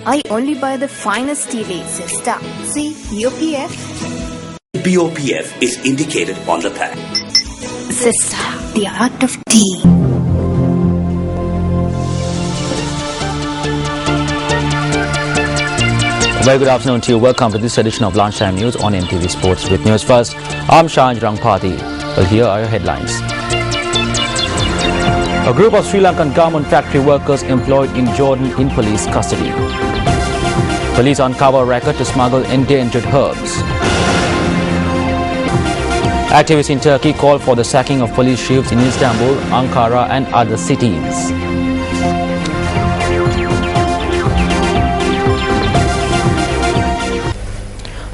I only buy the finest tea leaves, sister. See, POPF. POPF is indicated on the pack. Sister, the art of tea. Very good afternoon to you. Welcome to this edition of Lunchtime News on MTV Sports. With news first, I'm Shah Rangpati. Well, here are your headlines. A group of Sri Lankan garment factory workers employed in Jordan in police custody. Police uncover racket to smuggle endangered herbs. Activists in Turkey call for the sacking of police chiefs in Istanbul, Ankara and other cities.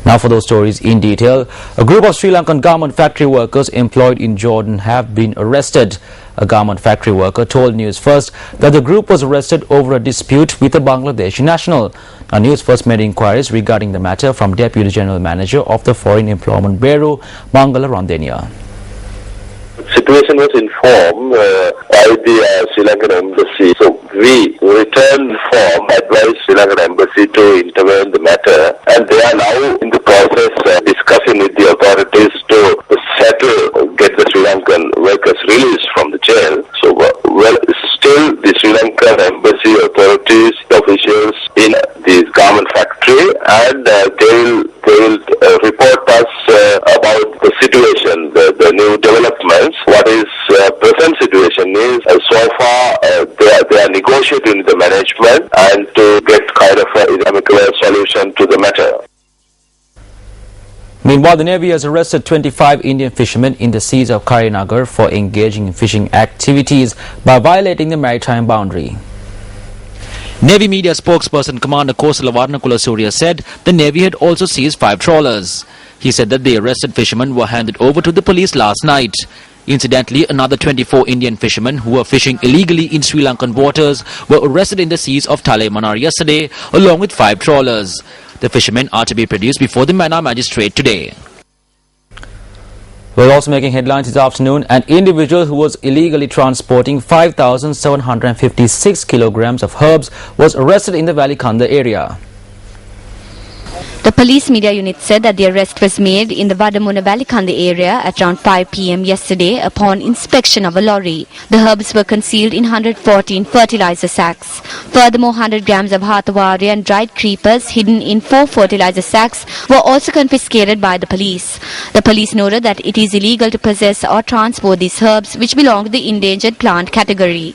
Now for those stories in detail. A group of Sri Lankan garment factory workers employed in Jordan have been arrested. A garment factory worker told News First that the group was arrested over a dispute with a Bangladeshi national. Now, News First made inquiries regarding the matter from Deputy General Manager of the Foreign Employment Bureau, Mangala Randenia. The situation was informed by the Sri Lankan Embassy. So we returned form, advised Sri Lankan Embassy to intervene in the matter, and they are now in the process discussing with the authorities to settle, get the Sri Lankan workers released from the jail. So still the Sri Lankan Embassy authorities, officials in the garment factory, and they will report us about the situation, the new developments. What is present situation is so far they are negotiating with the management and to get kind of an amicable solution to the matter. Meanwhile, the Navy has arrested 25 Indian fishermen in the seas of Karinagar for engaging in fishing activities by violating the maritime boundary. Navy media spokesperson Commander Kosala Varnakula Surya said the Navy had also seized 5 trawlers. He said that the arrested fishermen were handed over to the police last night. Incidentally, another 24 Indian fishermen who were fishing illegally in Sri Lankan waters were arrested in the seas of Thale Manar yesterday, along with 5 trawlers. The fishermen are to be produced before the Mannar magistrate today. We're also making headlines this afternoon. An individual who was illegally transporting 5,756 kilograms of herbs was arrested in the Valikanda area. The police media unit said that the arrest was made in the Vadamuna Valikanda area at around 5 p.m. yesterday upon inspection of a lorry. The herbs were concealed in 114 fertilizer sacks. Furthermore, 100 grams of hathavari and dried creepers hidden in 4 fertilizer sacks were also confiscated by the police. The police noted that it is illegal to possess or transport these herbs, which belong to the endangered plant category.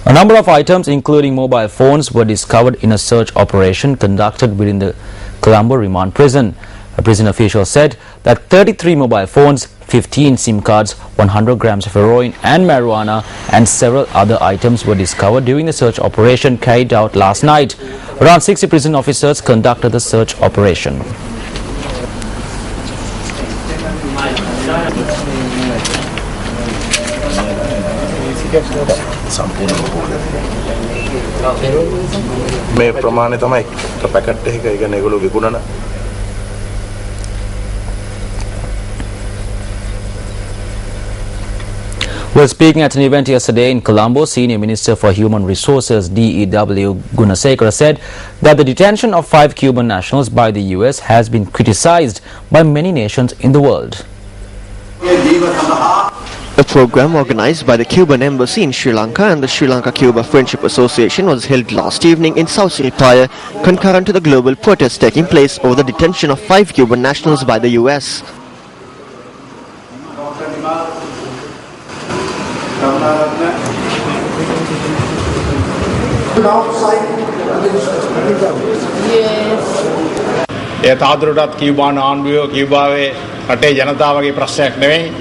A number of items, including mobile phones, were discovered in a search operation conducted within the Colombo remand prison. A prison official said that 33 mobile phones, 15 SIM cards, 100 grams of heroin and marijuana and several other items were discovered during the search operation carried out last night. Around 60 prison officers conducted the search operation. මේ ප්‍රමාණය තමයි packet එකක ඒ කියන්නේ ඒගොල්ලෝ විකුණන. Well, speaking at an event yesterday in Colombo, Senior Minister for Human Resources DEW Gunasekara said that the detention of 5 Cuban nationals by the US has been criticized by many nations in the world. A program organized by the Cuban Embassy in Sri Lanka and the Sri Lanka-Cuba Friendship Association was held last evening in South Siripaya, concurrent to the global protest taking place over the detention of 5 Cuban nationals by the US. ඒ තාදුරටත් කියුබාන ආණ්ඩුව කියුබාවේ රටේ ජනතාවගේ ප්‍රශ්නයක් නෙවෙයි.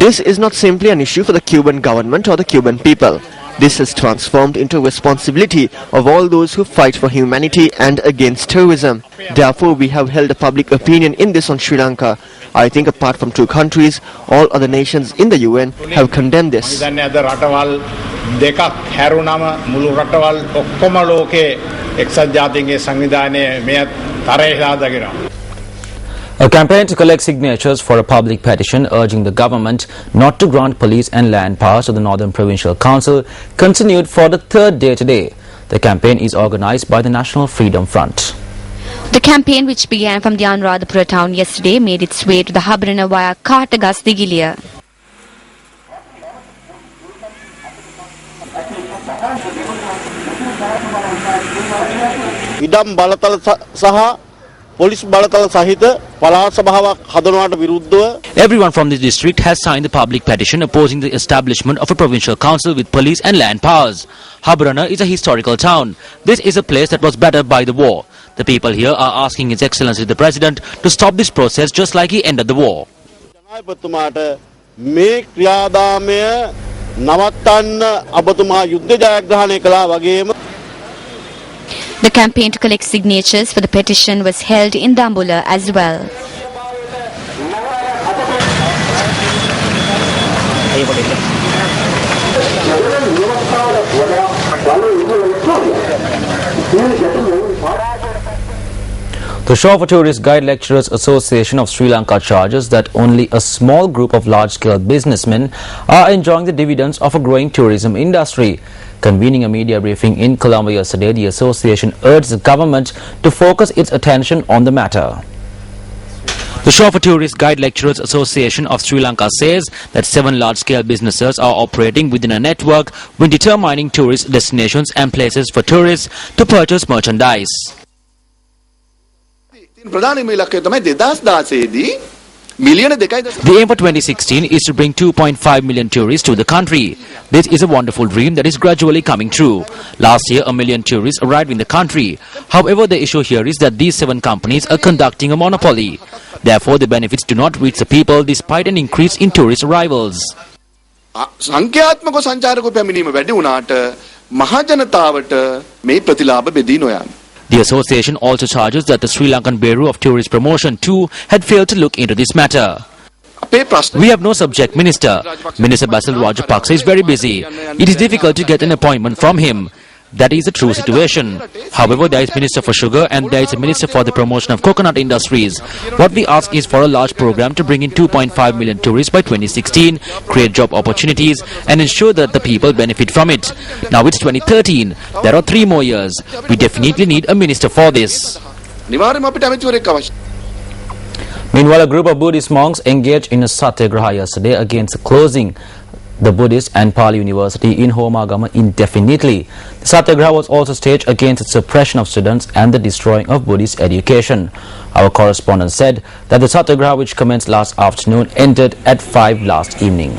This is not simply an issue for the Cuban government or the Cuban people. This has transformed into responsibility of all those who fight for humanity and against terrorism. Therefore, we have held a public opinion in this on Sri Lanka. I think apart from 2 countries, all other nations in the UN have condemned this. A campaign to collect signatures for a public petition urging the government not to grant police and land powers to the Northern Provincial Council continued for the 3rd day today. The campaign is organised by the National Freedom Front. The campaign, which began from the Anuradhapura town yesterday, made its way to the Habrana via Katagas Digiliya. ඉඩම් බලතල සහ police බලතල සහිත පළාත් සභාවක් හදනවාට විරුද්ධව Everyone from the district has signed the public petition opposing the establishment of a provincial council with police and land powers. Habrana is a historical town. This is a place that was battered by the war. The people here are asking His Excellency the President to stop this process just like he ended the war. ජනාධිපතිතුමාට මේ ක්‍රියාදාමය නවත්තන්න ඔබතුමා යුද්ධ ජයග්‍රහණය කළා වගේම The campaign to collect signatures for the petition was held in Dambulla as well. The Shore for Tourist Guide Lecturers Association of Sri Lanka charges that only a small group of large-scale businessmen are enjoying the dividends of a growing tourism industry. Convening a media briefing in Colombo yesterday, the association urged the government to focus its attention on the matter. The Shore for Tourist Guide Lecturers Association of Sri Lanka says that 7 large-scale businesses are operating within a network when determining tourist destinations and places for tourists to purchase merchandise. The aim for 2016 is to bring 2.5 million tourists to the country. This is a wonderful dream that is gradually coming true. Last year, 1 million tourists arrived in the country. However, the issue here is that these 7 companies are conducting a monopoly. Therefore, the benefits do not reach the people despite an increase in tourist arrivals. සංඛ්‍යාත්මක සංචාරක පැමිණීම වැඩි වුණාට මහජනතාවට මේ ප්‍රතිලාභ බෙදී නොයන්න. The association also charges that the Sri Lankan Bureau of Tourist Promotion too had failed to look into this matter. We have no subject minister. Minister Basil Rajapaksa is very busy. It is difficult to get an appointment from him. That is a true situation. However, there is Minister for Sugar and there is a Minister for the Promotion of Coconut Industries. What we ask is for a large program to bring in 2.5 million tourists by 2016, create job opportunities and ensure that the people benefit from it. Now it's 2013. There are 3 more years. We definitely need a minister for this. Meanwhile, a group of Buddhist monks engaged in a satyagraha yesterday against closing the Buddhist and Pali University in Homagama indefinitely. The satyagraha was also staged against the suppression of students and the destroying of Buddhist education. Our correspondent said that the satyagraha, which commenced last afternoon, ended at 5 last evening.